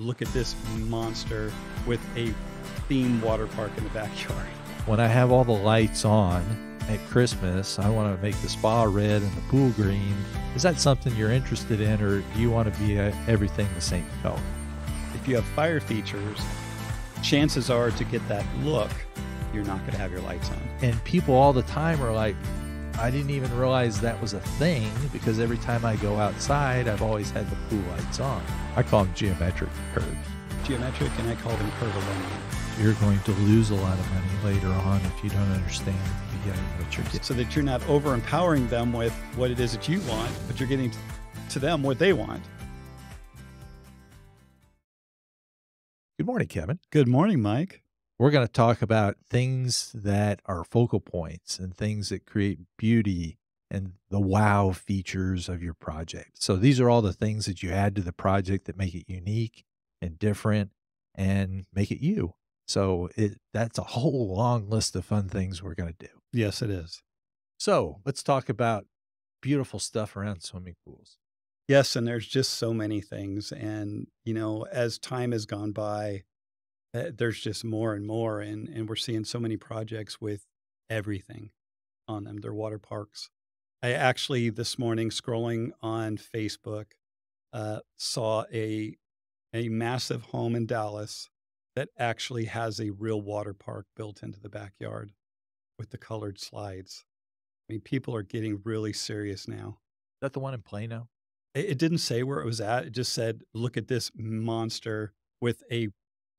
look at this monster with a theme water park in the backyard. When I have all the lights on at Christmas, I want to make the spa red and the pool green. Is that something you're interested in, or do you want to be everything the same color? If you have fire features, chances are to get that look, you're not going to have your lights on. And people all the time are like, I didn't even realize that was a thing, because every time I go outside, I've always had the pool lights on. I call them geometric curves. Geometric, and I call them curvilinear. You're going to lose a lot of money later on if you don't understand at the beginning what you're getting. So that you're not over-empowering them with what it is that you want, but you're getting to them what they want. Good morning, Kevin. Good morning, Mike. We're going to talk about things that are focal points and things that create beauty and the wow features of your project. So these are all the things that you add to the project that make it unique and different and make it you. So that's a whole long list of fun things we're going to do. Yes, it is. So let's talk about beautiful stuff around swimming pools. Yes, and there's just so many things. And, you know, as time has gone by, there's just more and more. And we're seeing so many projects with everything on them. They're water parks. I actually, this morning, scrolling on Facebook, saw a massive home in Dallas that actually has a real water park built into the backyard with the colored slides. I mean, people are getting really serious now. Is that the one in Plano? It didn't say where it was at. It just said, look at this monster with a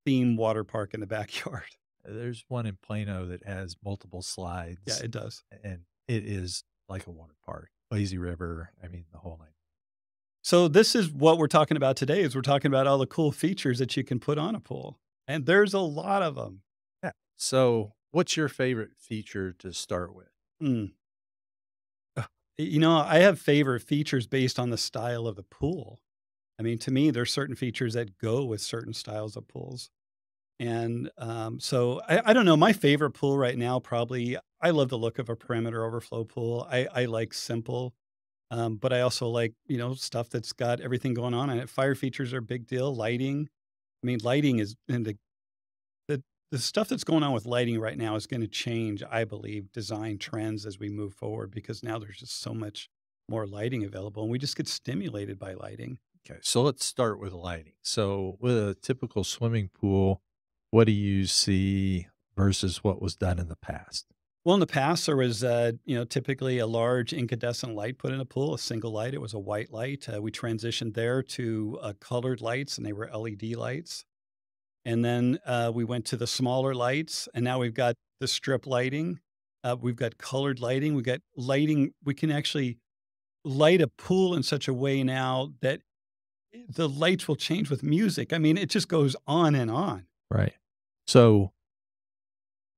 theme water park in the backyard. There's one in Plano that has multiple slides. Yeah, it does. And it is like a water park. Lazy River, I mean, the whole night. So this is what we're talking about today, is we're talking about all the cool features that you can put on a pool. And there's a lot of them. Yeah. So what's your favorite feature to start with? You know, I have favorite features based on the style of the pool. I mean, to me, there's certain features that go with certain styles of pools. And so I don't know. My favorite pool right now, probably, I love the look of a perimeter overflow pool. I like simple, but I also like, you know, stuff that's got everything going on in it. Fire features are a big deal. Lighting. I mean, lighting is, and the stuff that's going on with lighting right now is going to change, I believe, design trends as we move forward, because now there's just so much more lighting available and we just get stimulated by lighting. Okay. So let's start with lighting. So with a typical swimming pool, what do you see versus what was done in the past? Well, in the past, there was, you know, typically a large incandescent light put in a pool, a single light. It was a white light. We transitioned there to colored lights, and they were LED lights. And then we went to the smaller lights, and now we've got the strip lighting. We've got colored lighting. We've got lighting. We can actually light a pool in such a way now that the lights will change with music. I mean, it just goes on and on. Right. So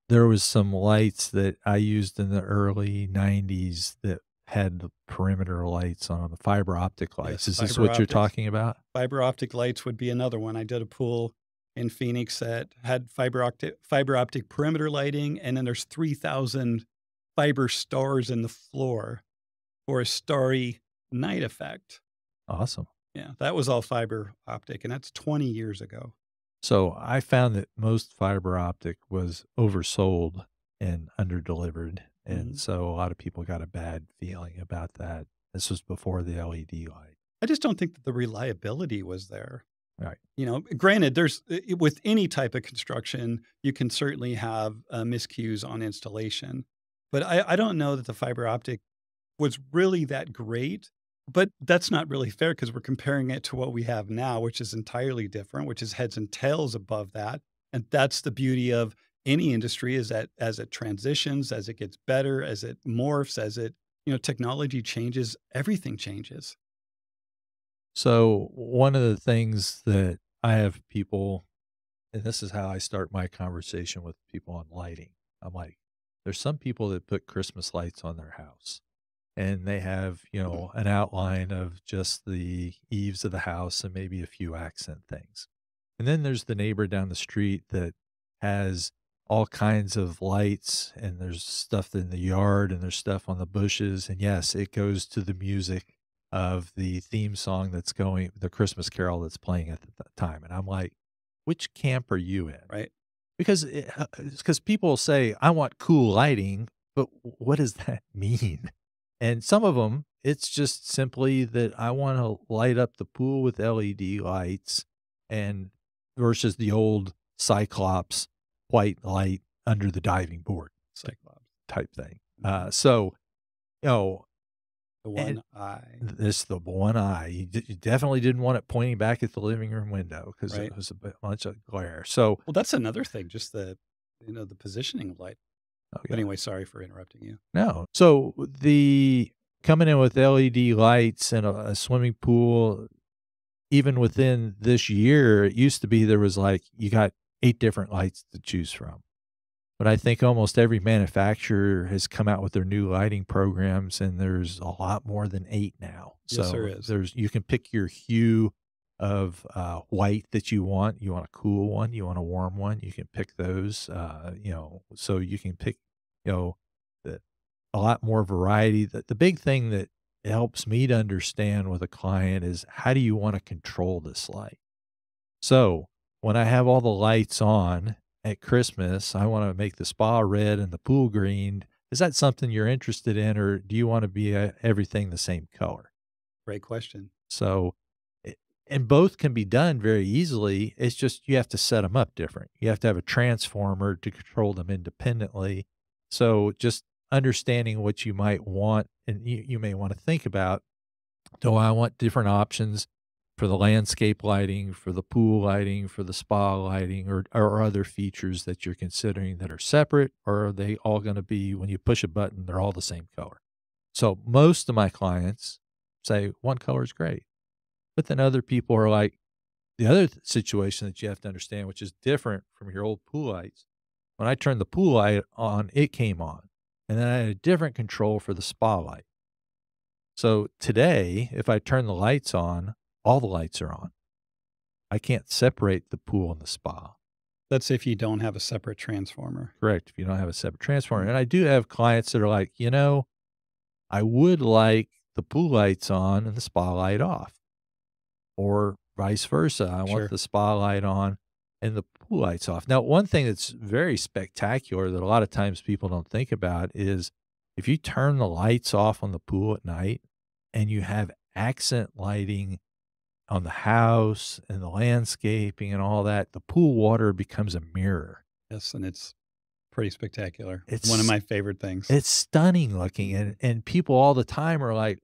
there was some lights that I used in the early 90s that had the perimeter lights on, the fiber optic lights. Yes, Is this fiber what you're optics. talking about? Fiber optic lights would be another one. I did a pool in Phoenix that had fiber optic perimeter lighting, and then there's 3,000 fiber stars in the floor for a starry night effect. Awesome. Yeah, that was all fiber optic, and that's 20 years ago. So I found that most fiber optic was oversold and underdelivered. And so a lot of people got a bad feeling about that. This was before the LED light. I just don't think that the reliability was there. Right. You know, granted, there's with any type of construction, you can certainly have miscues on installation, but I don't know that the fiber optic was really that great. But that's not really fair, because we're comparing it to what we have now, which is entirely different, which is heads and tails above that. And that's the beauty of any industry, is that as it transitions, as it gets better, as it morphs, as it, you know, technology changes, everything changes. So one of the things that I have people, and this is how I start my conversation with people on lighting. I'm like, there's some people that put Christmas lights on their house, and they have, you know, an outline of just the eaves of the house and maybe a few accent things. And then there's the neighbor down the street that has all kinds of lights, and there's stuff in the yard and there's stuff on the bushes. And yes, it goes to the music of the theme song that's going, the Christmas carol that's playing at the time. And I'm like, which camp are you in? Right. Because because people will say, I want cool lighting, but what does that mean? And some of them, it's just simply that I want to light up the pool with LED lights and versus the old Cyclops white light under the diving board Cyclops. type thing. Mhm. So, you know, The and one eye. this the one eye. You definitely didn't want it pointing back at the living room window because it Right. was a bunch of glare. So, Well, that's another thing, just the positioning of light. oh But yeah, anyway, sorry for interrupting you. no. So the coming in with LED lights and a swimming pool, even within this year, it used to be there was like you got 8 different lights to choose from. But I think almost every manufacturer has come out with their new lighting programs, and there's a lot more than 8 now. Yes, there So is. there's you can pick your hue of white that you want. You want a cool one, you want a warm one. You can pick those. So you can pick, you know, the, a lot more variety. The big thing that helps me to understand with a client is how do you want to control this light? So when I have all the lights on at Christmas, I want to make the spa red and the pool green. Is that something you're interested in, or do you want to be everything the same color? Great question. So, it, and both can be done very easily. It's just you have to set them up different. You have to have a transformer to control them independently. So, just understanding what you might want, and you may want to think about, do I want different options for the landscape lighting, for the pool lighting, for the spa lighting, or other features that you're considering that are separate, or are they all going to be, when you push a button, they're all the same color? So most of my clients say one color is great, but then other people are like, the other situation that you have to understand, which is different from your old pool lights. When I turned the pool light on, it came on, and then I had a different control for the spa light. So today, if I turn the lights on, all the lights are on. I can't separate the pool and the spa. That's if you don't have a separate transformer. Correct. If you don't have a separate transformer. Mm. And I do have clients that are like, I would like the pool lights on and the spa light off, or vice versa. I want Sure. the spa light on and the pool lights off. Now, one thing that's very spectacular that a lot of times people don't think about is if you turn the lights off on the pool at night and you have accent lighting on the house and the landscaping and all that, the pool water becomes a mirror. Yes, and it's pretty spectacular. One of It's my favorite things. it's stunning looking, Mhm. and people all the time are like,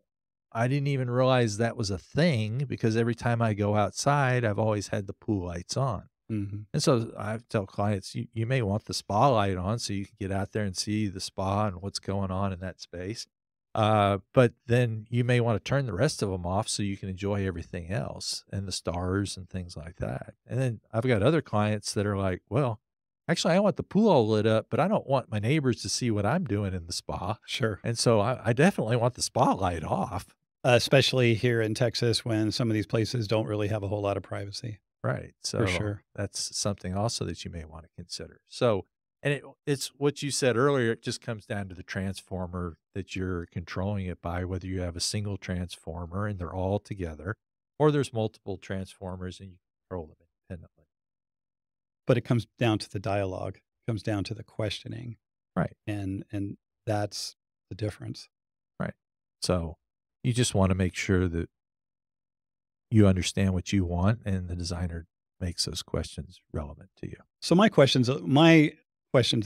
"I didn't even realize that was a thing," because every time I go outside, I've always had the pool lights on. Mhm. And so I tell clients, you may want the spa light on so you can get out there and see the spa and what's going on in that space. But then you may want to turn the rest of them off so you can enjoy everything else and the stars and things like that. And then I've got other clients that are like, well, actually, I want the pool all lit up, but I don't want my neighbors to see what I'm doing in the spa. Sure. And so I definitely want the spotlight off. Especially here in Texas when some of these places don't really have a whole lot of privacy. Right. For So sure. that's something also that you may want to consider. So, and it's what you said earlier. It just comes down to the transformer that you're controlling it by, whether you have a single transformer and they're all together, or there's multiple transformers and you control them independently. But it comes down to the dialogue, it comes down to the questioning, Right. and that's the difference. Right. So you just want to make sure that you understand what you want and the designer makes those questions relevant to you. So my question to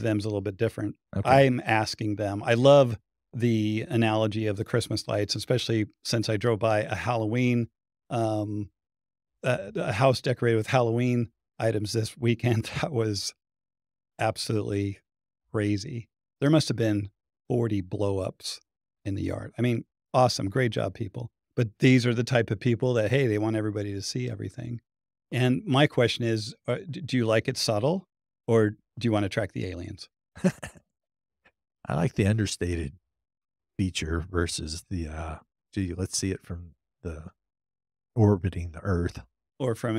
them is a little bit different. Okay. I'm asking them, I love the analogy of the Christmas lights, especially since I drove by a Halloween, um, a house decorated with Halloween items this weekend. That was absolutely crazy. There must have been 40 blow ups in the yard. I mean, awesome. Great job, people. But these are the type of people that, hey, they want everybody to see everything. And my question is, do you like it subtle or do you want to track the aliens I like the understated feature versus the, gee, let's see it from the orbiting the Earth. or from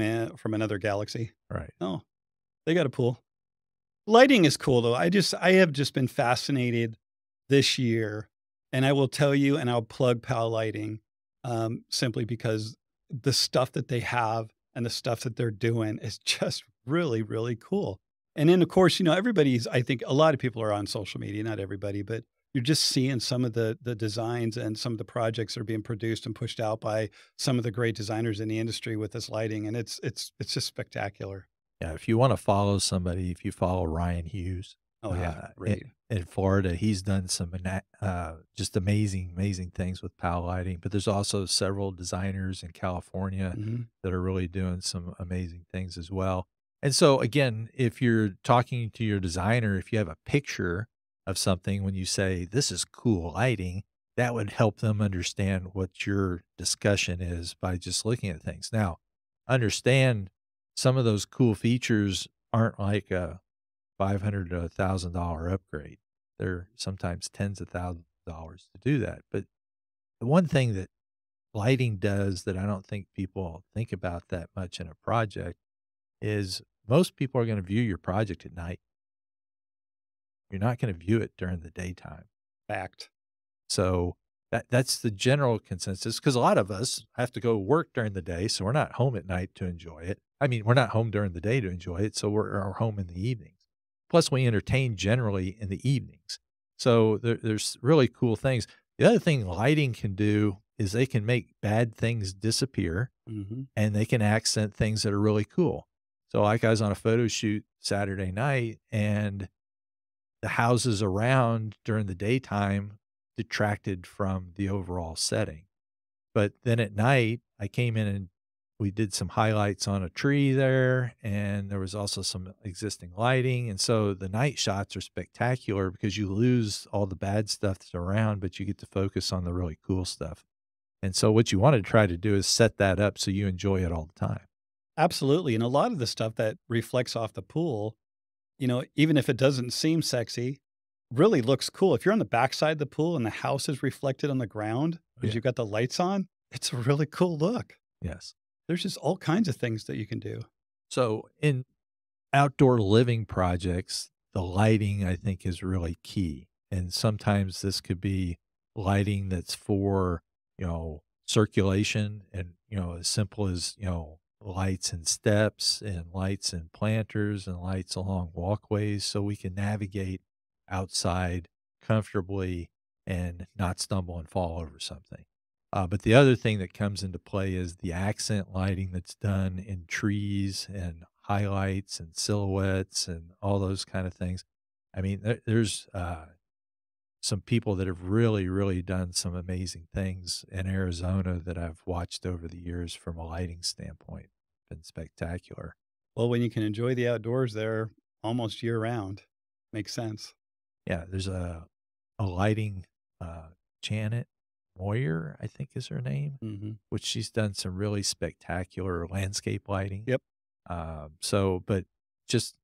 another galaxy? Right. Oh, they got a pool. Lighting is cool though. I have just been fascinated this year, and I will tell you, and I'll plug Pal Lighting. simply because the stuff that they have and the stuff that they're doing is just really, really cool. And then, of course, everybody's, I think a lot of people are on social media, not everybody, but you're just seeing some of the designs and some of the projects that are being produced and pushed out by some of the great designers in the industry with this lighting. And it's just spectacular. Yeah, if you wanna follow somebody, if you follow Ryan Hughes, Oh yeah, in great. Florida, he's done some just amazing, amazing things with PAL lighting, but there's also several designers in California Hmm. that are really doing some amazing things as well. And so, again, if you're talking to your designer, if you have a picture of something when you say, "This is cool lighting," that would help them understand what your discussion is by just looking at things. Now, understand some of those cool features aren't like a 500 to $1,000 upgrade. They're sometimes tens of thousands of dollars to do that. But the one thing that lighting does that I don't think people think about that much in a project is most people are going to view your project at night. You're not going to view it during the daytime. Fact. So that's the general consensus because a lot of us have to go work during the day, so we're not home at night to enjoy it. I mean, we're not home during the day to enjoy it, so we're home in the evenings. Plus, we entertain generally in the evenings. So there's really cool things. The other thing lighting can do is they can make bad things disappear Hmm. and they can accent things that are really cool. So, like I was on a photo shoot Saturday night and the houses around during the daytime detracted from the overall setting. But then at night, I came in and we did some highlights on a tree there, and there was also some existing lighting. And so the night shots are spectacular because you lose all the bad stuff that's around, but you get to focus on the really cool stuff. And so what you want to try to do is set that up so you enjoy it all the time. Absolutely. And a lot of the stuff that reflects off the pool, even if it doesn't seem sexy, really looks cool. If you're on the backside of the pool and the house is reflected on the ground because Yeah. you've got the lights on, it's a really cool look. Yes. There's just all kinds of things that you can do. So in outdoor living projects, the lighting, I think, is really key. And sometimes this could be lighting that's for, circulation and, as simple as, lights and steps and lights and planters and lights along walkways so we can navigate outside comfortably and not stumble and fall over something. But the other thing that comes into play is the accent lighting that's done in trees and highlights and silhouettes and all those kind of things. I mean, there's some people that have really, really done some amazing things in Arizona that I've watched over the years from a lighting standpoint. Been spectacular. Well, when you can enjoy the outdoors there almost year round, makes sense. Yeah, there's a lighting Janet Moyer, I think is her name, Hmm. which she's done some really spectacular landscape lighting. Yep. But just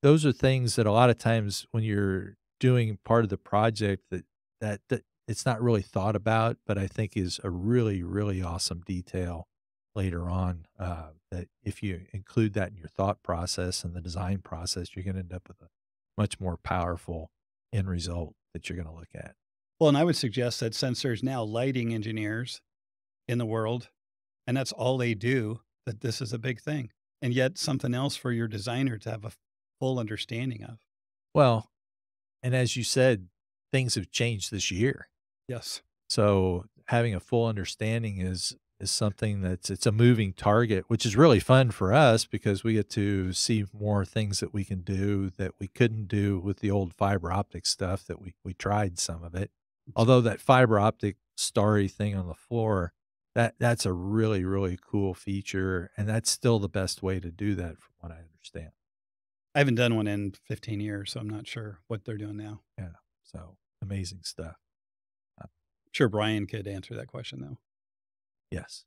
those are things that a lot of times when you're doing part of the project that it's not really thought about, but I think is a really, really awesome detail later on, that if you include that in your thought process and the design process, you're gonna end up with a much more powerful end result that you're gonna look at. Well, and I would suggest that since there's now lighting engineers in the world, and that's all they do, that this is a big thing. And yet something else for your designer to have a full understanding of. Well, and as you said, things have changed this year. Yes. So having a full understanding is something it's a moving target, which is really fun for us because we get to see more things that we can do that we couldn't do with the old fiber optic stuff that we tried some of it. Although that fiber optic starry thing on the floor, that's a really, really cool feature, and that's still the best way to do that from what I understand. I haven't done one in 15 years, so I'm not sure what they're doing now. Yeah. So amazing stuff. Uh, Sure, Brian could answer that question, though. yes.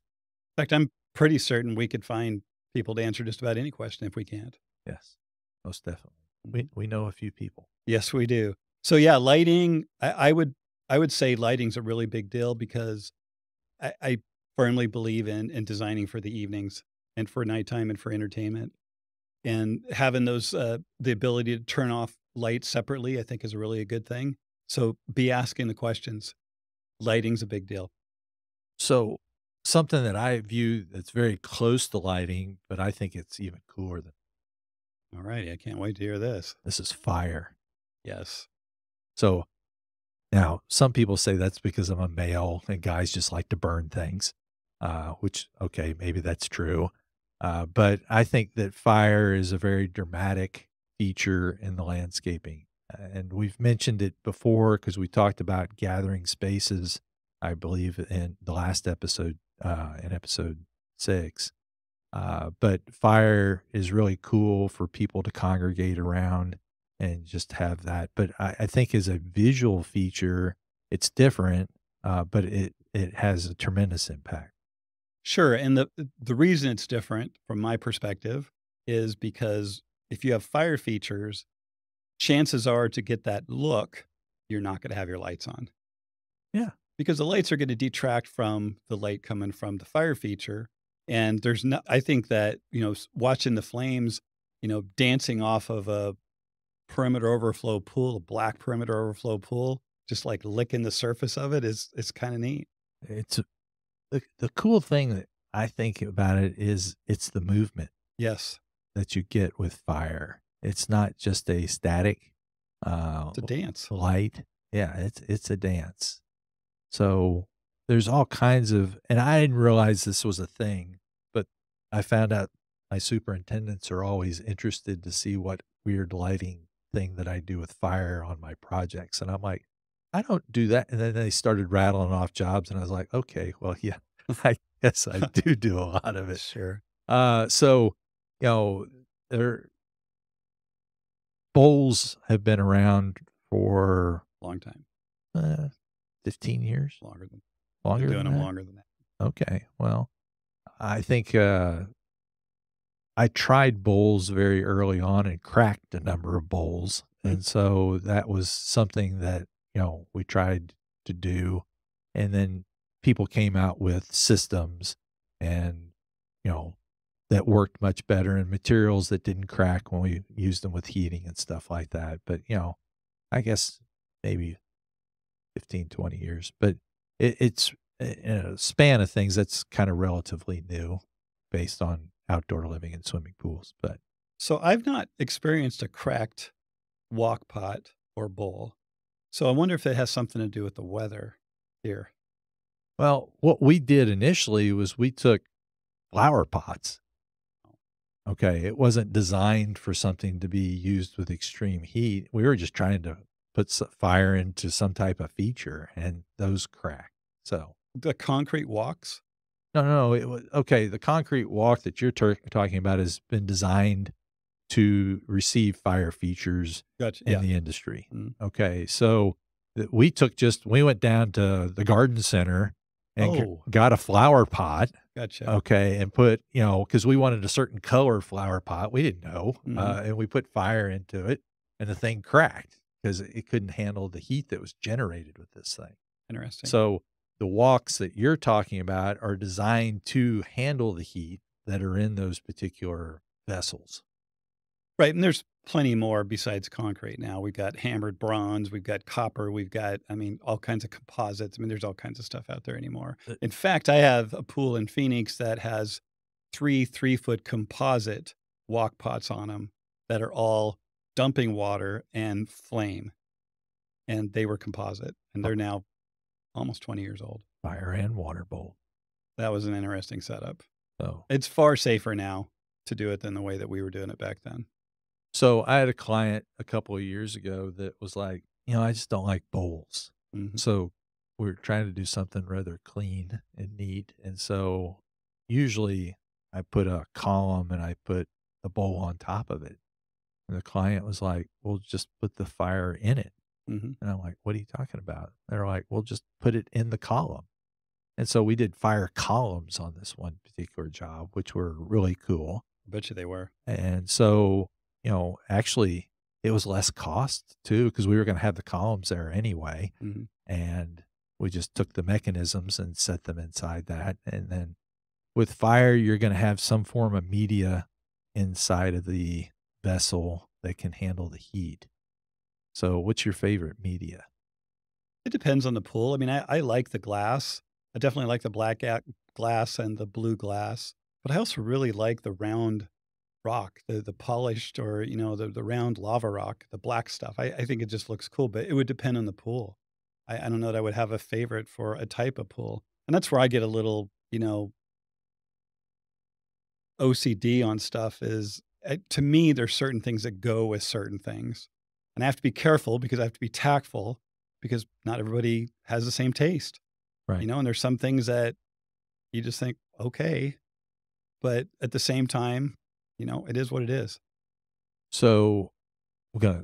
In fact, I'm pretty certain we could find people to answer just about any question if we can't. Yes. Most definitely. Mhm. We know a few people. Yes, we do. So yeah, lighting. I would say lighting's a really big deal because I firmly believe in designing for the evenings and for nighttime and for entertainment. And having those the ability to turn off lights separately, I think, is really a good thing. So be asking the questions. Lighting's a big deal. So something that I view that's very close to lighting, but I think it's even cooler than All righty, I can't wait to hear this. this is fire. Yes. So now some people say that's because I'm a male and guys just like to burn things, which, okay, maybe that's true. But I think that fire is a very dramatic feature in the landscaping. And we've mentioned it before because we talked about gathering spaces, I believe, in the last episode, in episode 6. But fire is really cool for people to congregate around and just have that. But I think as a visual feature, it's different, but it has a tremendous impact. Sure, and the reason it's different from my perspective is because if you have fire features, chances are to get that look, you're not gonna have your lights on. Yeah. Because the lights are gonna detract from the light coming from the fire feature, and there's no I think that, watching the flames, dancing off of a perimeter overflow pool, a black perimeter overflow pool, just, like, licking the surface of it is kinda neat. It's the cool thing that I think about it is it's the movement Yes, that you get with fire. It's not just a static it's a dance. light. Yeah, it's a dance. So there's all kinds of, and I didn't realize this was a thing, but I found out my superintendents are always interested to see what weird lighting thing that I do with fire on my projects. And I'm like, I don't do that. And then they started rattling off jobs, and I was like, okay, well, yeah, I guess I do a lot of it. Sure, So, you know, their bowls have been around for long time, uh, 15 years, longer than been longer doing than them that. longer than that. Okay. Well, I think, I tried bowls very early on and cracked a number of bowls, Mm, and so that was something that, we tried to do, and then people came out with systems and, you know, that worked much better and materials that didn't crack when we used them with heating and stuff like that, but, I guess maybe 15, 20 years, but it's in a span of things that's kind of relatively new based on outdoor living and swimming pools. But so I've not experienced a cracked wok pot or bowl, so I wonder if it has something to do with the weather here. well, what we did initially was we took flower pots. Okay, it wasn't designed for something to be used with extreme heat. We were just trying to put fire into some type of feature, and those cracked. So The concrete walks? no, no, no. It was okay. The concrete walk that you're talking about has been designed to receive fire features Gotcha, in yeah. the industry. Mm. Okay, so we went down to the garden center and Oh, got a flower pot. gotcha. Okay, and put, because we wanted a certain color flower pot. We didn't know, Mhm. and we put fire into it, and the thing cracked because it couldn't handle the heat that was generated with this thing. Interesting. So the walks that you're talking about are designed to handle the heat that are in those particular vessels. Right, and there's plenty more besides concrete now. We've got hammered bronze, we've got copper, we've got, I mean, all kinds of composites. I mean, there's all kinds of stuff out there anymore. Uh, In fact, I have a pool in Phoenix that has 3 3-foot composite wok pots on them that are all dumping water and flame, and they were composite, and they're now almost 20 years old. Fire and water bowl. That was an interesting setup. So, It's far safer now to do it than the way that we were doing it back then. so I had a client a couple of years ago that was like, I just don't like bowls. Mhm, So we're trying to do something rather clean and neat. And so usually I put a column and I put the bowl on top of it. And the client was like, well, just put the fire in it. mhm. And I'm like, what are you talking about? They're like, well, just put it in the column. And so we did fire columns on this one particular job, which were really cool. I bet you they were. And so, actually, it was less cost too, because we were going to have the columns there anyway. Mhm. And we just took the mechanisms and set them inside that. And then with fire, you're going to have some form of media inside of the vessel that can handle the heat. So, what's your favorite media? It depends on the pool. I mean, I like the glass. I definitely like the glass and the blue glass, but I also really like the round rock, the polished or, the round lava rock, the black stuff. I think it just looks cool, but it would depend on the pool. I don't know that I would have a favorite for a type of pool. And that's where I get a little, OCD on stuff is to me, there's certain things that go with certain things. And I have to be careful because I have to be tactful because not everybody has the same taste, Right. and there's some things that you just think, okay, but at the same time, it is what it is. So we're gonna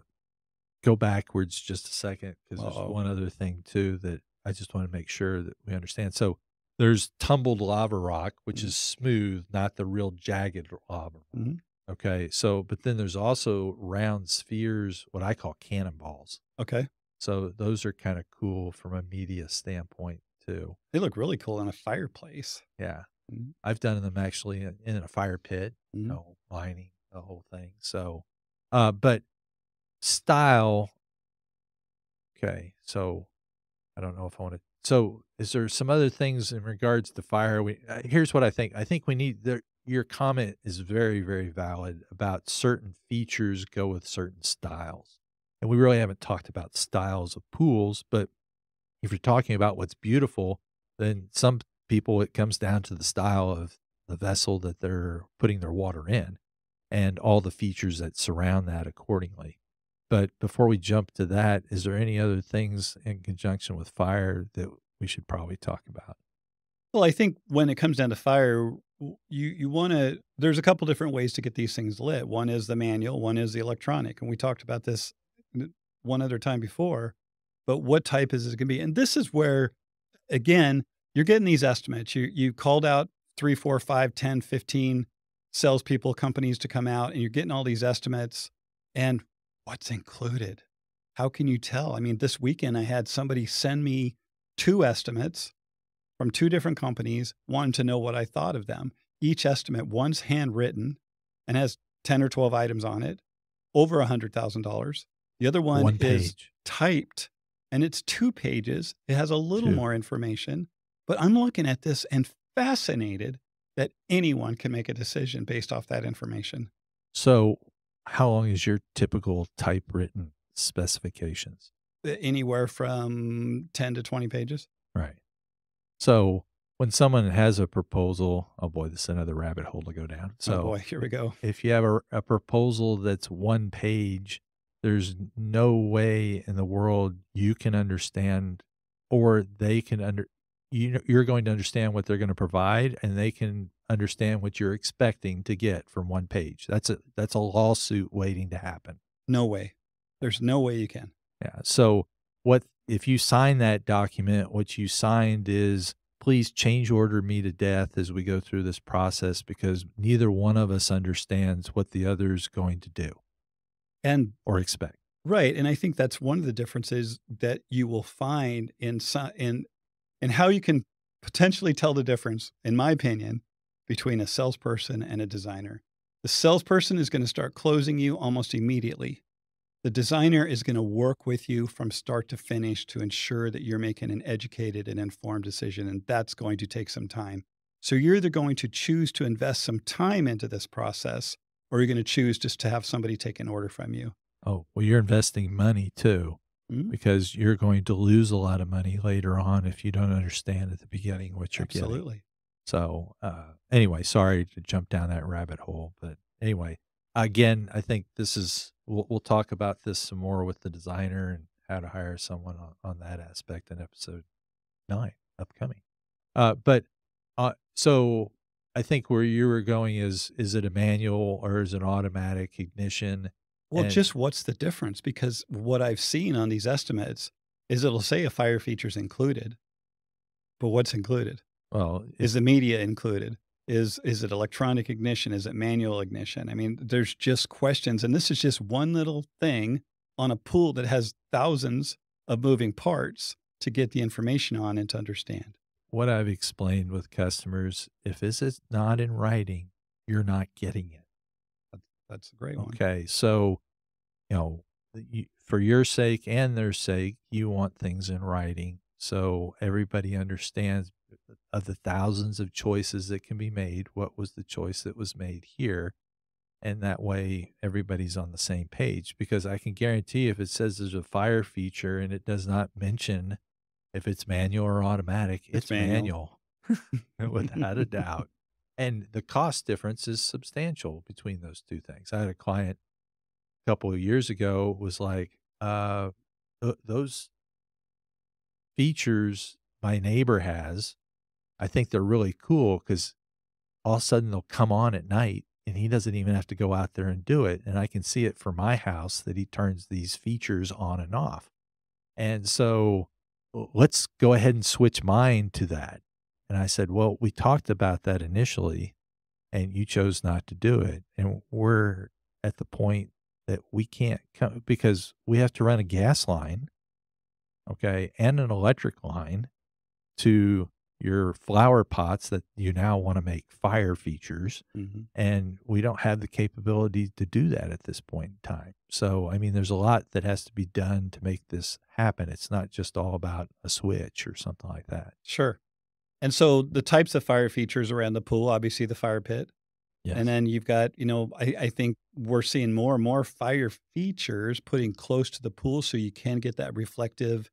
go backwards just a second because there's Uh-oh. one other thing too that I just want to make sure that we understand. So there's tumbled lava rock, which Mhm. is smooth, not the real jagged lava rock. Mhm. Okay. So, but then there's also round spheres, what I call cannonballs. Okay. So those are kind of cool from a media standpoint too. They look really cool in a fireplace. Yeah. Mhm. I've done them actually in a fire pit, Mhm. mining the whole thing. So, but style. Okay. So I don't know if I want to. So, is there some other things in regards to fire? Here's what I think. I think we need there. Your comment is very, very valid about certain features go with certain styles, and we really haven't talked about styles of pools. But if you're talking about what's beautiful, then some people it comes down to the style of the vessel that they're putting their water in, and all the features that surround that accordingly. But before we jump to that, is there any other things in conjunction with fire that we should probably talk about? Well, I think when it comes down to fire, you want to. There's a couple different ways to get these things lit. One is the manual, one is the electronic, and we talked about this one other time before. But what type is it going to be? And this is where, again, you're getting these estimates. You called out 3, 4, 5, 10, 15 salespeople, companies to come out, and you're getting all these estimates. And what's included? How can you tell? I mean, this weekend I had somebody send me 2 estimates from 2 different companies, wanting to know what I thought of them. Each estimate, one's handwritten and has 10 or 12 items on it, over $100,000. The other one One is page, typed and it's 2 pages. It has a little two. more information, but I'm looking at this and fascinated that anyone can make a decision based off that information. So, how long is your typical typewritten specifications? Anywhere from 10 to 20 pages. Right. So, when someone has a proposal, oh boy, this is another rabbit hole to go down. Oh So, boy, here we go. if you have a proposal that's one page, there's no way in the world you can understand or they can you're going to understand what they're going to provide and they can understand what you're expecting to get from one page. That's a lawsuit waiting to happen. No way. There's no way you can. Yeah. So what if you sign that document, what you signed is please change order me to death as we go through this process because neither one of us understands what the other's going to do And or expect. right, and I think that's one of the differences that you will find in how you can potentially tell the difference, in my opinion, between a salesperson and a designer. The salesperson is gonna start closing you almost immediately. The designer is gonna work with you from start to finish to ensure that you're making an educated and informed decision, and that's going to take some time. So you're either going to choose to invest some time into this process, or you're gonna choose just to have somebody take an order from you. Oh, well, you're investing money too, Mhm. because you're going to lose a lot of money later on if you don't understand at the beginning what you're getting. Absolutely. So, anyway, sorry to jump down that rabbit hole, but anyway, again, I think this is we'll talk about this some more with the designer and how to hire someone on that aspect in episode 9 upcoming. But so I think where you were going is it a manual or is it automatic ignition? Well, And just what's the difference? Because what I've seen on these estimates is it'll say a fire feature's included, but what's included? well, Is if the media included? Is it electronic ignition? Is it manual ignition? I mean, there's just questions, and this is just one little thing on a pool that has thousands of moving parts to get the information on and to understand. what I've explained with customers, if this is not in writing, you're not getting it. That's a great one. Okay, so for your sake and their sake, you want things in writing so everybody understands of the thousands of choices that can be made, what was the choice that was made here? And that way everybody's on the same page because I can guarantee if it says there's a fire feature and it does not mention if it's manual or automatic, It's it's manual. manual without a doubt. And the cost difference is substantial between those two things. I had a client a couple of years ago was like, those features my neighbor has, I think they're really cool because all of a sudden they'll come on at night and he doesn't even have to go out there and do it. And I can see it for my house that he turns these features on and off. And so let's go ahead and switch mine to that. And I said, well, we talked about that initially and you chose not to do it. And we're at the point that we can't come because we have to run a gas line, okay, and an electric line to your flower pots that you now want to make fire features. Mhm. And we don't have the capability to do that at this point in time. So, I mean, there's a lot that has to be done to make this happen. It's not just all about a switch or something like that. Sure. And so the types of fire features around the pool, obviously the fire pit. And Yes. then you've got, I think we're seeing more and more fire features putting close to the pool so you can get that reflective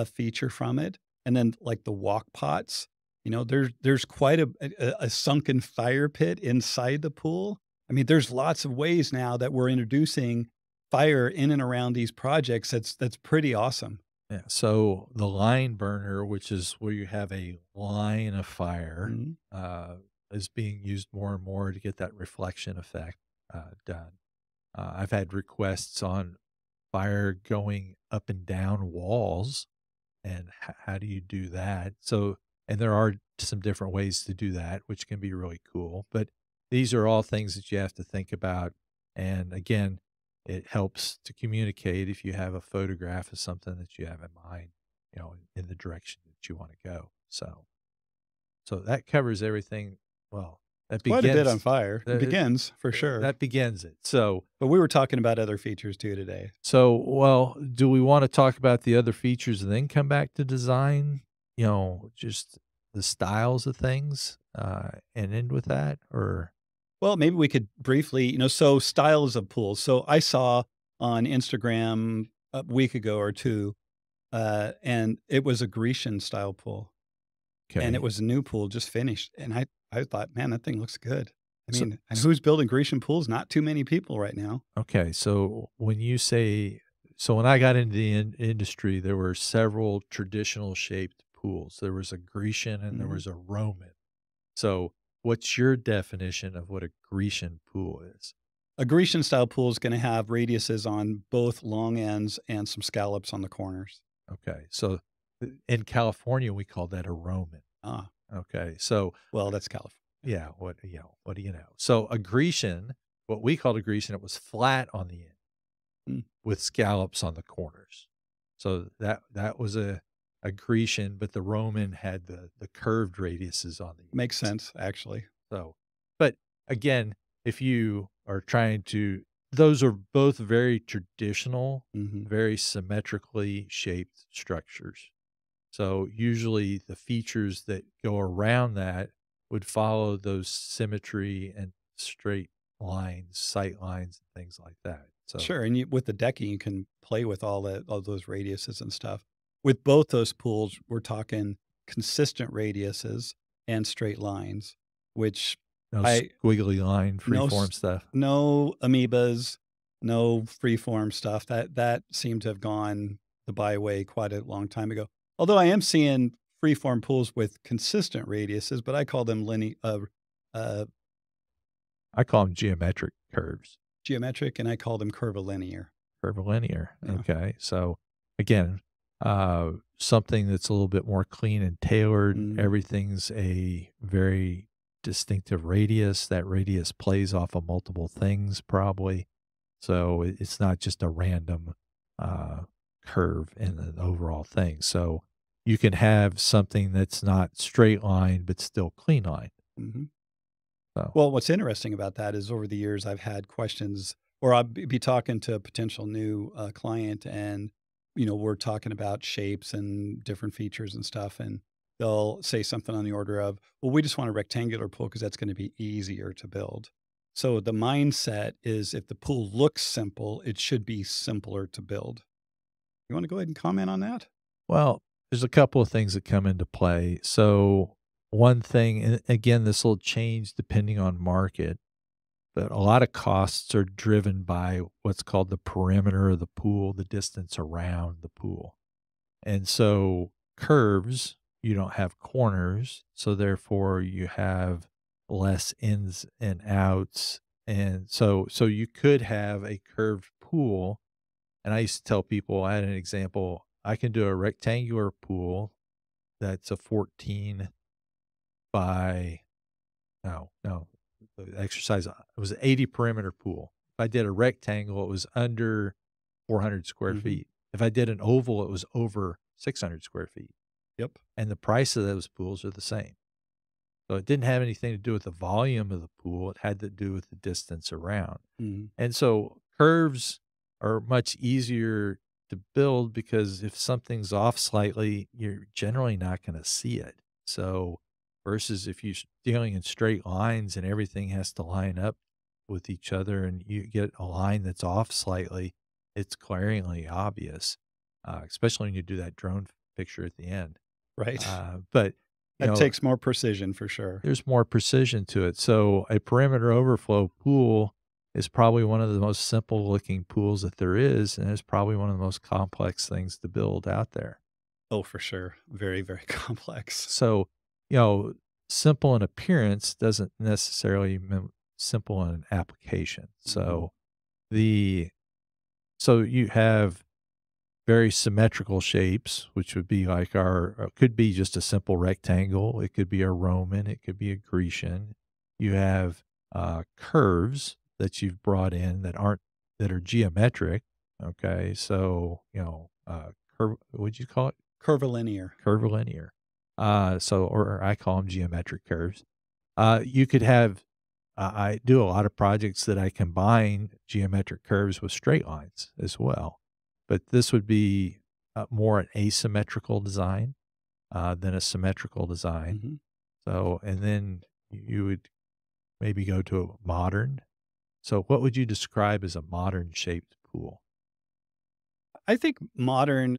feature from it. And then like the walk pots, there's quite a sunken fire pit inside the pool. I mean, there's lots of ways now that we're introducing fire in and around these projects. That's pretty awesome. Yeah. So the line burner, which is where you have a line of fire, Mhm. uh, is being used more and more to get that reflection effect done. I've had requests on fire going up and down walls and how do you do that? So, and there are some different ways to do that, which can be really cool. But these are all things that you have to think about. And again, it helps to communicate if you have a photograph of something that you have in mind, in the direction that you want to go. So that covers everything. Well, that It's quite a bit on begins, fire. It that, begins for sure. that begins it. So, But we were talking about other features too today. Well, do we wanna talk about the other features and then come back to design? Just the styles of things, and end with that? Or Well, maybe we could briefly, so styles of pools. So I saw on Instagram a week ago or two, and it was a Grecian style pool, and it okay. was a new pool just finished. And I thought, man, that thing looks good. I So mean, and s who's building Grecian pools? Not too many people right now. okay, so when I got into the industry, there were several traditional shaped pools. There was a Grecian and there Mhm. was a Roman. So, what's your definition of what a Grecian pool is? A Grecian style pool is going to have radiuses on both long ends and some scallops on the corners. Okay, so, in California, we call that a Roman. Ah, Okay, so well, that's California. yeah, what do you know? So a Grecian, what we called a Grecian, it was flat on the end Mm, with scallops on the corners. So that was a Grecian, but the Roman had the curved radiuses on the makes ends. sense, actually. So, but again, if you are trying to, those are both very traditional, Hmm. very symmetrically shaped structures. So usually the features that go around that would follow those symmetry and straight lines, sight lines, and things like that. So Sure, and with the decking, you can play with all those radiuses and stuff. With both those pools, we're talking consistent radiuses and straight lines, which no I squiggly line, no freeform stuff. no amoebas, no freeform stuff. That seemed to have gone the byway quite a long time ago. Although I am seeing freeform pools with consistent radiuses, but I call them uh, I call them geometric curves, geometric, and I call them curvilinear. curvilinear. Yeah. Okay. So again, something that's a little bit more clean and tailored. Mm, Everything's a very distinctive radius. That radius plays off of multiple things, probably. So it's not just a random uh, curve in the overall thing. So you can have something that's not straight line, but still clean line. mhm. So, Well, what's interesting about that is over the years, I've had questions, or I'll be talking to a potential new client, and we're talking about shapes and different features and stuff, and they'll say something on the order of, "Well, we just want a rectangular pool because that's gonna be easier to build." So the mindset is if the pool looks simple, it should be simpler to build. You wanna go ahead and comment on that? Well, there's a couple of things that come into play. So, one thing, and again, this will change depending on market, but a lot of costs are driven by what's called the perimeter of the pool, the distance around the pool. And so, curves, you don't have corners. So, therefore, you have less ins and outs. And so you could have a curved pool. And I used to tell people, I had an example, I can do a rectangular pool that's a 14 by no, the exercise, it was an 80 perimeter pool. If I did a rectangle, it was under 400 square Mhm. feet. If I did an oval, it was over 600 square feet. Yep. And the price of those pools are the same. So it didn't have anything to do with the volume of the pool. It had to do with the distance around. Mhm. And so curves are much easier to build because if something's off slightly, you're generally not going to see it. So versus if you're dealing in straight lines and everything has to line up with each other and you get a line that's off slightly, it's glaringly obvious, especially when you do that drone picture at the end. Right. But you That know, takes more precision for sure. there's more precision to it. So a perimeter overflow pool is probably one of the most simple looking pools that there is, and it's probably one of the most complex things to build out there. Oh, for sure. Very, very complex. So, you know, simple in appearance doesn't necessarily mean simple in application. Mhm. The so you have very symmetrical shapes, which would be like our could be just a simple rectangle. It could be a Roman. It could be a Grecian. You have curves that you've brought in that are geometric. Okay, so what'd you call it? Curvilinear. Curvilinear. Or I call them geometric curves. You could have. I do a lot of projects that I combine geometric curves with straight lines as well, but this would be more an asymmetrical design than a symmetrical design. Mhm. So, and then you would maybe go to a modern. So, what would you describe as a modern shaped pool? I think modern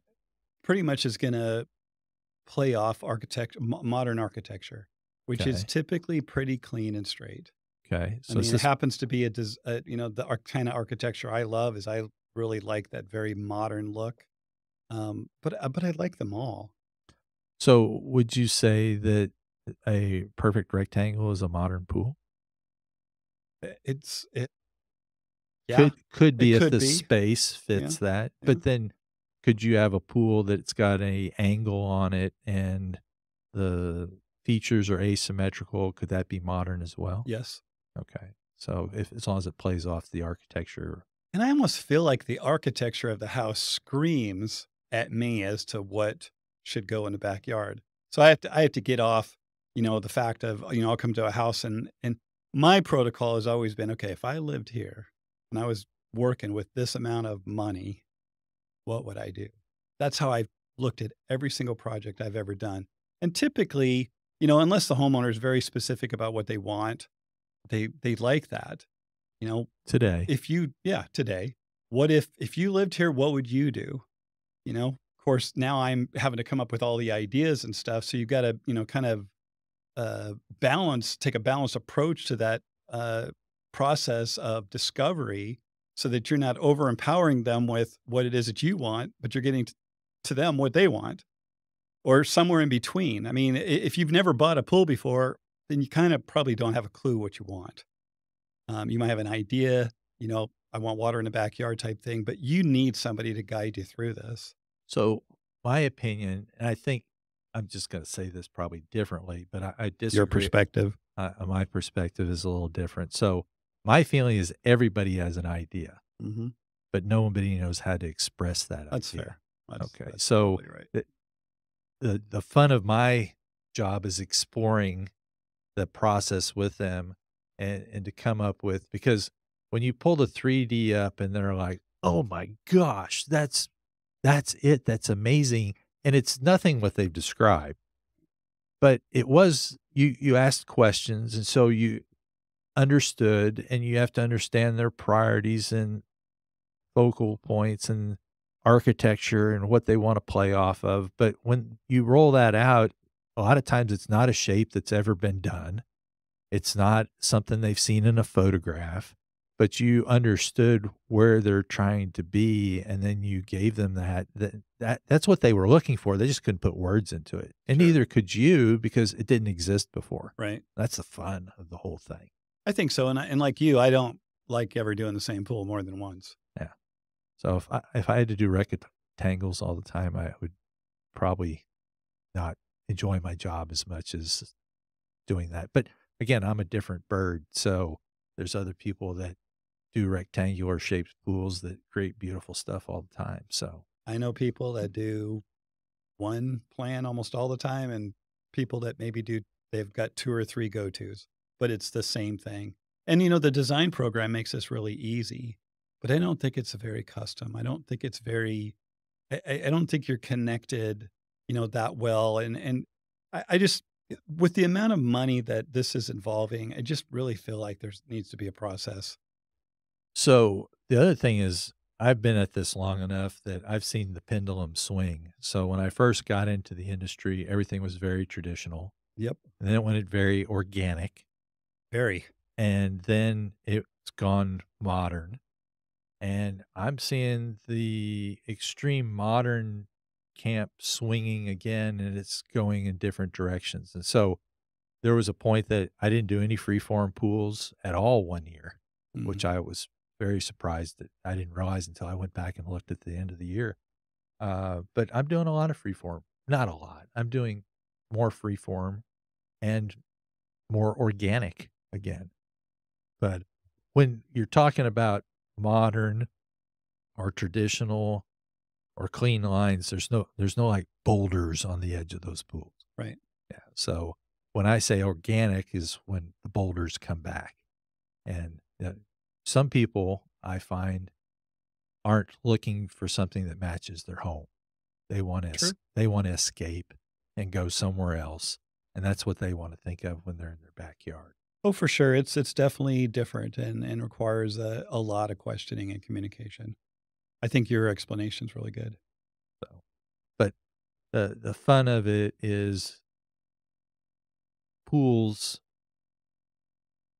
pretty much is gonna play off modern architecture, which is Okay. typically pretty clean and straight. Okay. I So, is mean, it this happens to be the kind of architecture I love is I really like that very modern look. But I like them all. so? Would you say that a perfect rectangle is a modern pool? Yeah, Could it be if could the be. space Yeah, fits that, yeah. but then could you have a pool that's got a angle on it and the features are asymmetrical? Could that be modern as well? Yes. Okay. So if as long as it plays off the architecture. And I almost feel like the architecture of the house screams at me as to what should go in the backyard. So I have to get off, the fact of, I'll come to a house and my protocol has always been, okay, if I lived here and I was working with this amount of money, what would I do? That's how I've looked at every single project I've ever done. And typically, unless the homeowner is very specific about what they want, they like that. You know, Today. if you yeah, today. What if you lived here, what would you do? Of course, now I'm having to come up with all the ideas and stuff, so you've gotta, kind of, take a balanced approach to that, process of discovery so that you're not over empowering them with what it is that you want, but you're getting t to them what they want, or somewhere in between. I mean, if you've never bought a pool before, then you kinda probably don't have a clue what you want. You might have an idea, I want water in the backyard type thing, but you need somebody to guide you through this. So my opinion, and I think I'm just going to say this probably differently, but I Your disagree. perspective. My perspective is a little different. So my feeling is everybody has an idea, Mhm. but nobody knows how to express that That's idea. fair. That's Okay. that's So totally right. the fun of my job is exploring the process with them and to come up with, because when you pull the 3D up and they're like, "Oh my gosh, That's it. That's amazing. And it's nothing what they've described, but it was you asked questions, and so you understood, and you have to understand their priorities and focal points and architecture and what they want to play off of. But when you roll that out, a lot of times it's not a shape that's ever been done. It's not something they've seen in a photograph, but you understood where they're trying to be, and then you gave them that's what they were looking for. They just couldn't put words into it. And Sure. neither could you because it didn't exist before. Right. That's the fun of the whole thing. I think so. And like you, I don't like ever doing the same pool more than once. Yeah. So if I had to do rectangles all the time, I would probably not enjoy my job as much as doing that. But again, I'm a different bird, so there's other people that do rectangular shaped pools that create beautiful stuff all the time. So I know people that do one plan almost all the time and people that maybe they've got 2 or 3 go-tos, but it's the same thing. And, the design program makes this really easy, but I don't think it's very custom. I don't think it's very I don't think you're connected, that well, and I just with the amount of money that this is involving, I just really feel like there's needs to be a process. so the other thing is I've been at this long enough that I've seen the pendulum swing. So when I first got into the industry, everything was very traditional, Yep, and then it went very organic, very. and then it's gone modern. And I'm seeing the extreme modern camp swinging again, and it's going in different directions. And so there was a point that I didn't do any freeform pools at all one year, which Mhm. I was very surprised that I didn't realize until I went back and looked at the end of the year. But I'm doing a lot of freeform, not a lot. I'm doing more freeform and more organic again. But when you're talking about modern or traditional or clean lines, there's no, like, boulders on the edge of those pools. Right. Yeah, so when I say organic is when the boulders come back, and, some people I find aren't looking for something that matches their home. True. They wanna escape and go somewhere else, and that's what they wanna think of when they're in their backyard, Oh, for sure. It's definitely different and requires a lot of questioning and communication. I think your explanation's really good. so but the fun of it is pools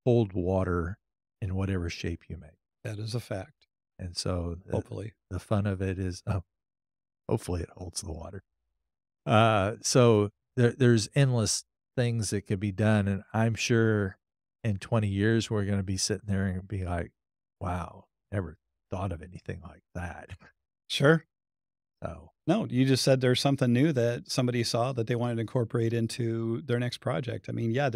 hold water in whatever shape you make. That is a fact, And so hopefully. the fun of it is, hopefully it holds the water. So there's endless things that could be done. And I'm sure in 20 years, we're going to be sitting there and be like, wow, never thought of anything like that. Sure. So No, you just said there's something new that somebody saw that they wanted to incorporate into their next project. I mean, yeah,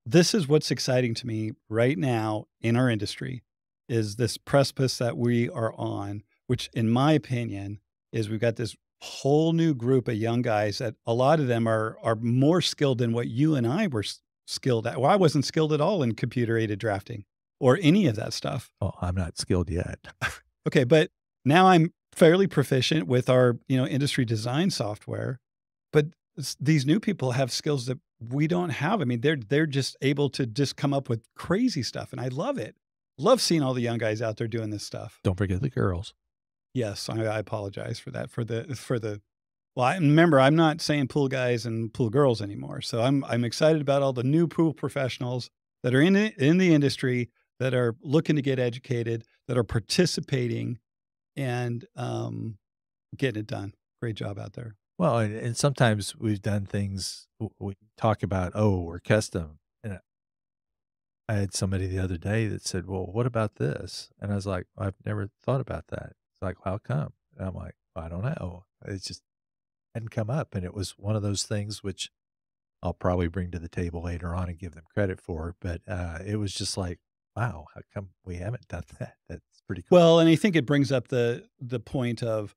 this is what's exciting to me right now in our industry is this precipice that we are on, which in my opinion is we've got this whole new group of young guys that a lot of them are more skilled than what you and I were skilled at. Well, I wasn't skilled at all in computer aided drafting or any of that stuff. oh, I'm not skilled yet. Okay, but now I'm fairly proficient with our, industry design software, but these new people have skills that we don't have. I mean, they're just able to just come up with crazy stuff, and I love it. Love seeing all the young guys out there doing this stuff. Don't forget the girls. Yes, I apologize for that. For the well, I remember I'm not saying pool guys and pool girls anymore. So I'm excited about all the new pool professionals that are in the industry that are looking to get educated, that are participating and, getting it done. Great job out there. Well, and sometimes we've done things we talk about, oh, we're custom. And I had somebody the other day that said, "Well, what about this?" And I was like, "I've never thought about that." It's like, "How come?" And I'm like, "I don't know. It just hadn't come up." And it was one of those things which I'll probably bring to the table later on and give them credit for. But it was just like, wow, how come we haven't done that? That's pretty cool. Well, and I think it brings up the point of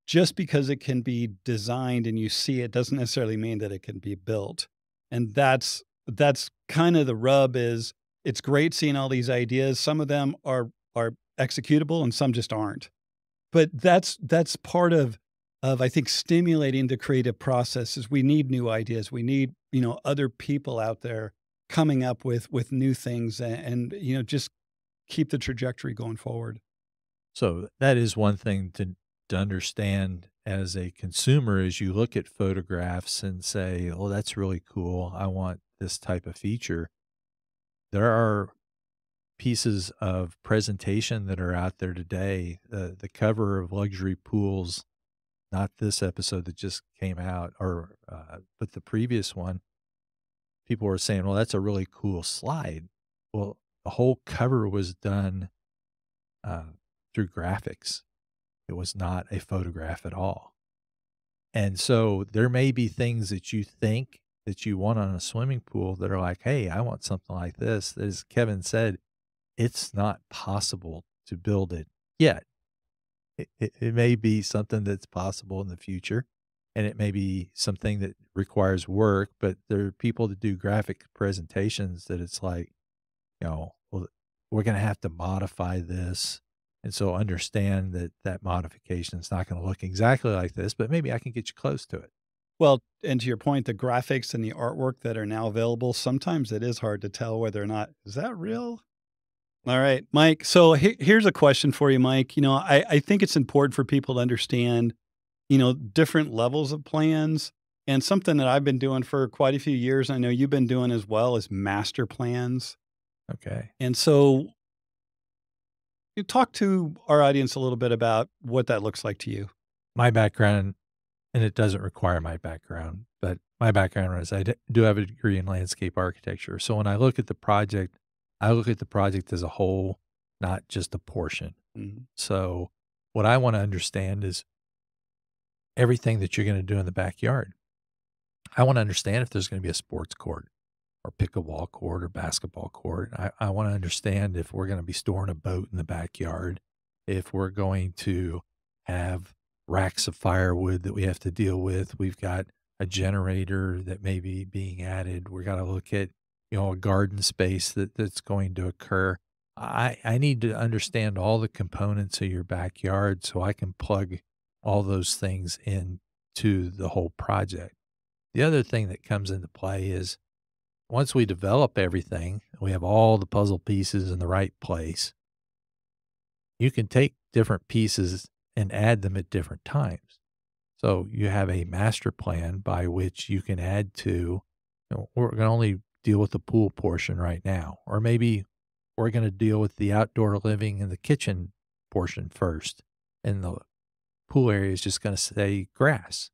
just because it can be designed and you see it doesn't necessarily mean that it can be built. And that's kind of the rub is it's great seeing all these ideas. Some of them are executable and some just aren't. But that's part of of, I think, stimulating the creative process is we need new ideas. We need, other people out there coming up with new things and just keep the trajectory going forward. So that is one thing to understand as a consumer as you look at photographs and say, "Oh, that's really cool. I want this type of feature." There are pieces of presentation that are out there today. The cover of Luxury Pools, not this episode that just came out, or but the previous one, people were saying, "Well, that's a really cool slide." Well, the whole cover was done uh, through graphics. It was not a photograph at all. And so there may be things that you think that you want on a swimming pool that are like, "Hey, I want something like this." As Kevin said, it's not possible to build it yet. It may be something that's possible in the future, and it may be something that requires work, but there are people that do graphic presentations that it's like, well, we're gonna have to modify this, and so understand that that modification is not gonna look exactly like this, but maybe I can get you close to it. Well, and to your point, the graphics and the artwork that are now available, sometimes it is hard to tell whether or not is that real. All right, Mike. So here's a question for you, Mike. I think it's important for people to understand, different levels of plans. And something that I've been doing for quite a few years, I know you've been doing as well, is master plans. Okay. And so you talk to our audience a little bit about what that looks like to you. My background, and it doesn't require my background, but my background is do have a degree in landscape architecture. So when I look at the project, I look at the project as a whole, not just a portion. Mhm. So what I want to understand is everything that you're going to do in the backyard. I want to understand if there's going to be a sports court or pickleball court or basketball court. I want to understand if we're going to be storing a boat in the backyard, if we're going to have racks of firewood that we have to deal with. We've got a generator that may be being added. We got to look at, a garden space that's going to occur. I need to understand all the components of your backyard so I can plug all those things into the whole project. The other thing that comes into play is once we develop everything, we have all the puzzle pieces in the right place. You can take different pieces and add them at different times. So you have a master plan by which you can add to, we're going to only deal with the pool portion right now, or maybe we're going to deal with the outdoor living and the kitchen portion first. And the pool area is just going to stay grass.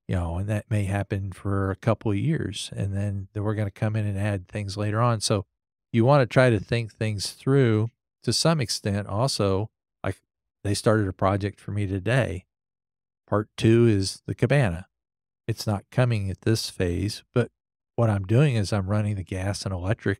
And that may happen for a couple of years, and then we're going to come in and add things later on. So you want to try to think things through to some extent. Also, like they started a project for me today. Part two is the cabana. It's not coming at this phase, but what I'm doing is I'm running the gas and electric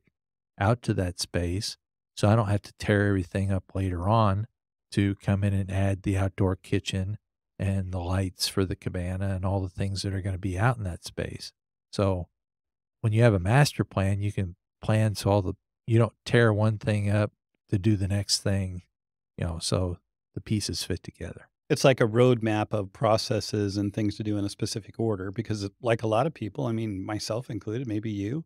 out to that space so I don't have to tear everything up later on to come in and add the outdoor kitchen and the lights for the cabana and all the things that are going to be out in that space. So when you have a master plan, you can plan so you don't tear one thing up to do the next thing, so the pieces fit together. It's like a roadmap of processes and things to do in a specific order because, like a lot of people, I mean, myself included, maybe you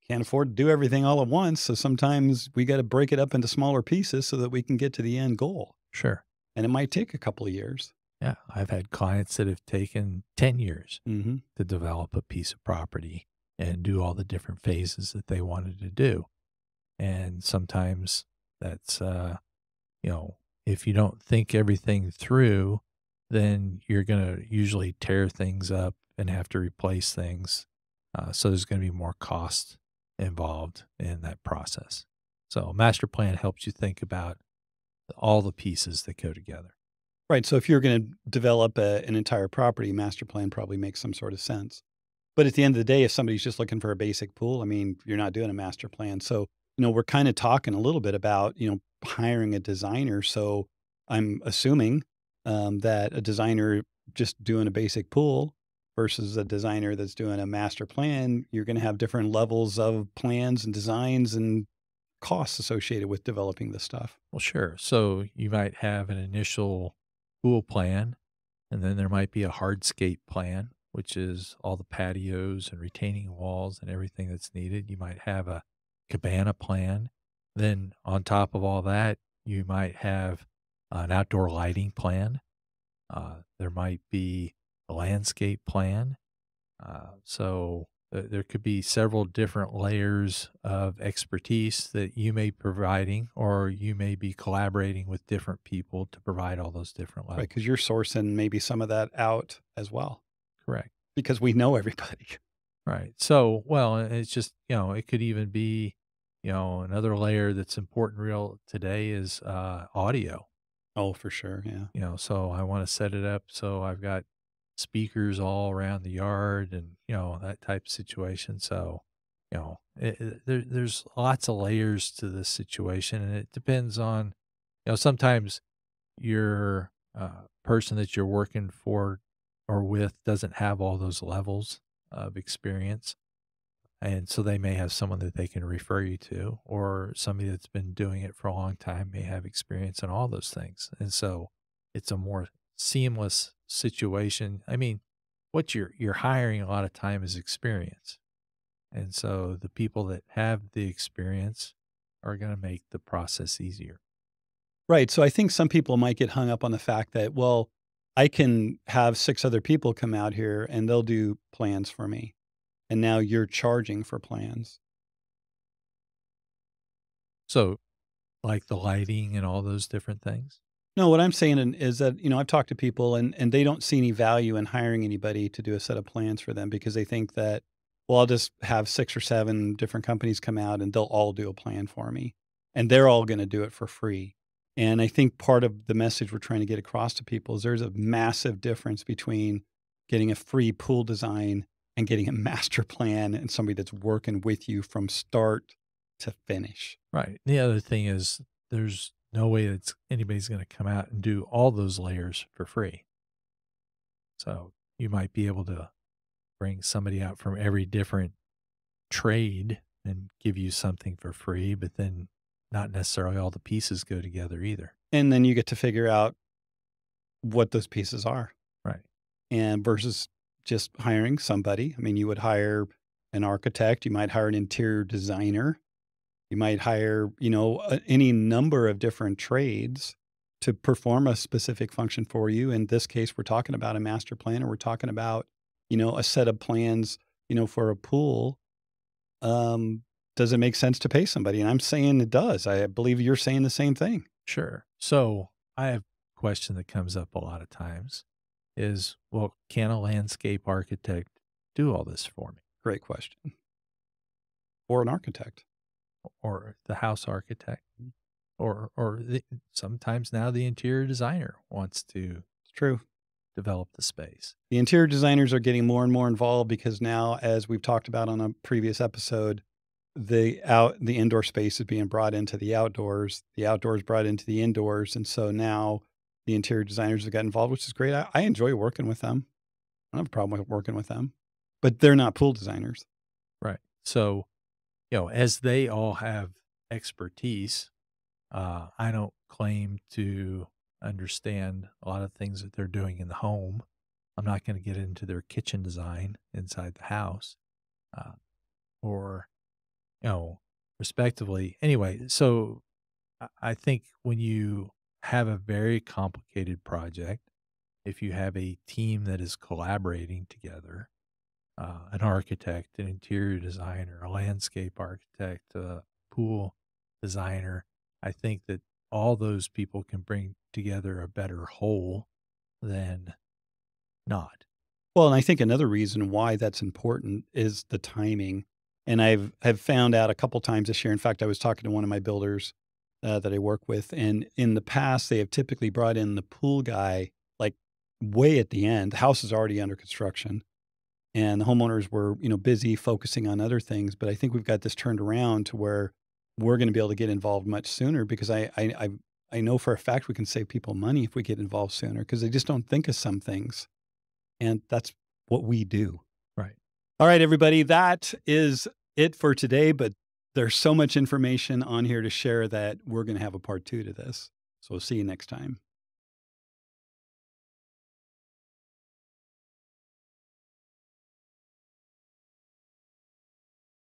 can't afford to do everything all at once. So sometimes we got to break it up into smaller pieces so that we can get to the end goal. Sure. And it might take a couple of years. Yeah. I've had clients that have taken 10 years Hmm. to develop a piece of property and do all the different phases that they wanted to do. And sometimes that's, if you don't think everything through, then you're going to usually tear things up and have to replace things. So there's going to be more cost involved in that process. So a master plan helps you think about all the pieces that go together. Right. So if you're going to develop an entire property, master plan probably makes some sort of sense. But at the end of the day, if somebody's just looking for a basic pool, I mean, you're not doing a master plan. So, we're kind of talking a little bit about, hiring a designer. So I'm assuming that a designer just doing a basic pool versus a designer that's doing a master plan, you're going to have different levels of plans and designs and costs associated with developing this stuff. Well, sure. So you might have an initial pool plan, And then there might be a hardscape plan, which is all the patios and retaining walls and everything that's needed. You might have a cabana plan. Then on top of all that, you might have an outdoor lighting plan. There might be a landscape plan. There could be several different layers of expertise that you may be providing, or you may be collaborating with different people to provide all those different Right, because levels. you're sourcing maybe some of that out as well Correct. because we know everybody. Right. So, well, it's just, it could even be, another layer that's important real today is audio. Oh, for sure, yeah. So I want to set it up so I've got speakers all around the yard and, that type of situation. So, there's lots of layers to this situation, and it depends on, sometimes your person that you're working for or with doesn't have all those levels of experience. And so they may have someone that they can refer you to, or somebody that's been doing it for a long time may have experience in all those things. And so it's a more seamless situation. I mean, what you're hiring a lot of time is experience. And so the people that have the experience are going to make the process easier. Right, so I think some people might get hung up on the fact that, well, I can have 6 other people come out here and they'll do plans for me, and now you're charging for plans. So like the lighting and all those different things. No, what I'm saying is that, I've talked to people and they don't see any value in hiring anybody to do a set of plans for them because they think that, well, I'll just have 6 or 7 different companies come out and they'll all do a plan for me, and they're all gonna do it for free. And I think part of the message we're trying to get across to people is there's a massive difference between getting a free pool design and getting a master plan and somebody that's working with you from start to finish. Right. The other thing is there's no way that anybody's going to come out and do all those layers for free. So you might be able to bring somebody out from every different trade and give you something for free, but then not necessarily all the pieces go together either. And then you get to figure out what those pieces are. Right. And versus just hiring somebody. I mean, you would hire an architect, you might hire an interior designer, you might hire, any number of different trades to perform a specific function for you. In this case, we're talking about a master plan, or we're talking about, a set of plans, for a pool. Um, does it make sense to pay somebody? And I'm saying it does. I believe you're saying the same thing. Sure. So I have a question that comes up a lot of times is, well, can a landscape architect do all this for me? Great question. Or an architect. Or the house architect? Sometimes now the interior designer wants to It's true. develop the space. The interior designers are getting more and more involved because now, as we've talked about on a previous episode, the indoor space is being brought into the outdoors brought into the indoors, and so now the interior designers have got involved, which is great. I enjoy working with them. I don't have a problem with working with them, but they're not pool designers. Right. So, as they all have expertise, I don't claim to understand a lot of things that they're doing in the home. I'm not going to get into their kitchen design inside the house, uh, or, respectively. Anyway, so I think when you have a very complicated project, if you have a team that is collaborating together, an architect, an interior designer, a landscape architect, a pool designer, I think that all those people can bring together a better whole than not. Well, and I think another reason why that's important is the timing. And have found out a couple times this year. In fact, I was talking to one of my builders that I work with, and in the past, they have typically brought in the pool guy like way at the end. The house is already under construction, and the homeowners were busy focusing on other things. But I think we've got this turned around to where we're going to be able to get involved much sooner because I know for a fact we can save people money if we get involved sooner because they just don't think of some things. And that's what we do. Right. All right, everybody, that is it for today. But there's so much information on here to share that we're going to have a part 2 to this. So we'll see you next time.